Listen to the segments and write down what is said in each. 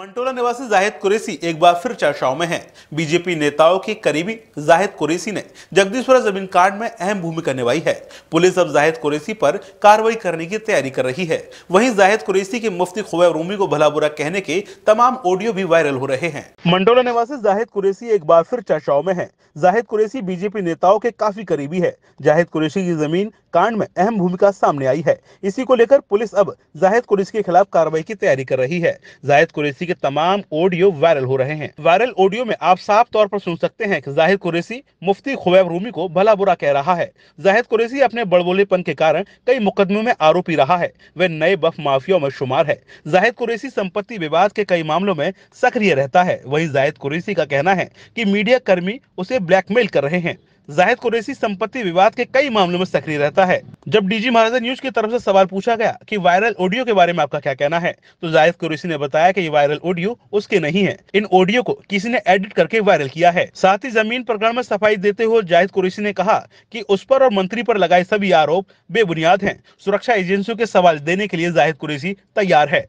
मंटोला निवासी जाहिद कुरैशी एक बार फिर चर्चाओं में हैं। बीजेपी नेताओं के करीबी जाहिद कुरैशी ने जगदीशपुरा जमीन कांड में अहम भूमिका निभाई है। पुलिस अब जाहिद कुरैशी पर कार्रवाई करने की तैयारी कर रही है। वहीं जाहिद कुरैशी के मुफ्ती खुवैब रूमी को भला बुरा कहने के तमाम ऑडियो भी वायरल हो रहे हैं। मंटोला निवासी जाहिद कुरैशी एक बार फिर चर्चाओं में है। जाहिद कुरैशी बीजेपी नेताओं के काफी करीबी है। जाहिद कुरैशी की जमीन कांड में अहम भूमिका सामने आई है। इसी को लेकर पुलिस अब जाहिद कुरैशी के खिलाफ कार्रवाई की तैयारी कर रही है। जाहिद कुरैशी के तमाम ऑडियो वायरल हो रहे हैं। वायरल ऑडियो में आप साफ तौर पर सुन सकते हैं कि जाहिद कुरैशी मुफ्ती खुवैब रूमी को भला बुरा कह रहा है। जाहिद कुरैशी अपने बड़बोलेपन के कारण कई मुकदमों में आरोपी रहा है। वह नए बफ माफियाओं में शुमार है। जाहिद कुरैशी संपत्ति विवाद के कई मामलों में सक्रिय रहता है। वहीं जाहिद कुरैशी का कहना है कि मीडिया कर्मी उसे ब्लैकमेल कर रहे हैं। जाहिद कुरैशी संपत्ति विवाद के कई मामलों में सक्रिय रहता है। जब डीजी महाराजा न्यूज की तरफ से सवाल पूछा गया कि वायरल ऑडियो के बारे में आपका क्या कहना है, तो जाहिद कुरैशी ने बताया कि ये वायरल ऑडियो उसके नहीं है। इन ऑडियो को किसी ने एडिट करके वायरल किया है। साथ ही जमीन प्रकरण में सफाई देते हुए जाहिद कुरैशी ने कहा कि उस पर और मंत्री पर लगाए सभी आरोप बेबुनियाद हैं। सुरक्षा एजेंसियों के सवाल देने के लिए जाहिद कुरैशी तैयार है।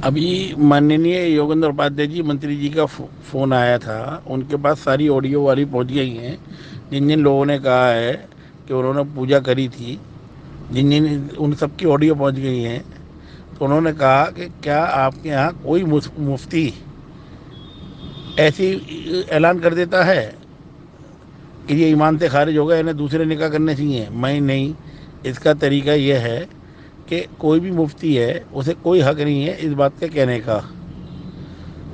अभी माननीय योगेंद्र उपाध्याय जी मंत्री जी का फ़ोन आया था, उनके पास सारी ऑडियो वाली पहुंच गई हैं। जिन जिन लोगों ने कहा है कि उन्होंने पूजा करी थी, जिन जिन उन सब की ऑडियो पहुंच गई हैं। तो उन्होंने कहा कि क्या आपके यहाँ कोई मुफ्ती ऐसी ऐलान कर देता है कि ये ईमान से खारिज हो गया, इन्हें दूसरे निकाह करने चाहिए? मैं नहीं, इसका तरीका यह है कि कोई भी मुफ्ती है, उसे कोई हक नहीं है इस बात के कहने का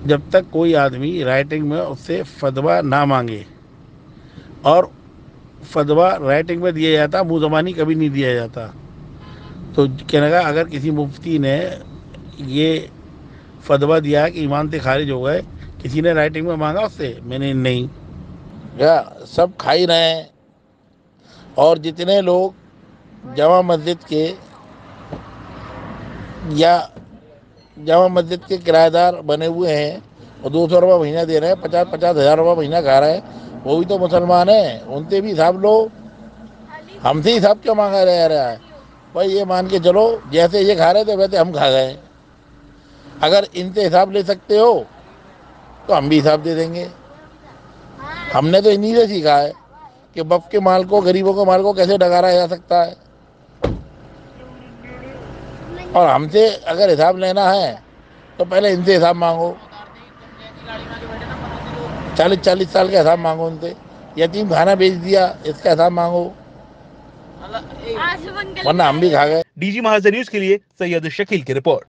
जब तक कोई आदमी राइटिंग में उससे फतवा ना मांगे। और फतवा राइटिंग में दिया जाता, मुँह ज़बानी कभी नहीं दिया जाता। तो कहने का अगर किसी मुफ्ती ने ये फतवा दिया कि ईमान से खारिज हो गए, किसी ने राइटिंग में मांगा उससे? मैंने नहीं। क्या सब खा ही रहे हैं? और जितने लोग जामा मस्जिद के या जामा मस्जिद के किराएदार बने हुए हैं और 200 रुपये महीना दे रहे हैं, 50-50 हज़ार रुपये महीना खा रहे हैं, वो भी तो मुसलमान हैं। उनसे भी हिसाब लो, हमसे हिसाब क्यों मांगा रहा है? भाई ये मान के चलो, जैसे ये खा रहे थे वैसे हम खा गए। अगर इनसे हिसाब ले सकते हो तो हम भी हिसाब दे देंगे। हमने तो इन्हीं से सीखा है कि बफ के माल को, गरीबों के माल को कैसे डकारा जा सकता है। और हमसे अगर हिसाब लेना है तो पहले इनसे हिसाब मांगो। 40-40 साल का हिसाब मांगो उनसे। यतीम खाना बेच दिया, इसका हिसाब मांगो, वरना हम भी खा गए। डीजी महाराजा न्यूज के लिए सैयद शकील की रिपोर्ट।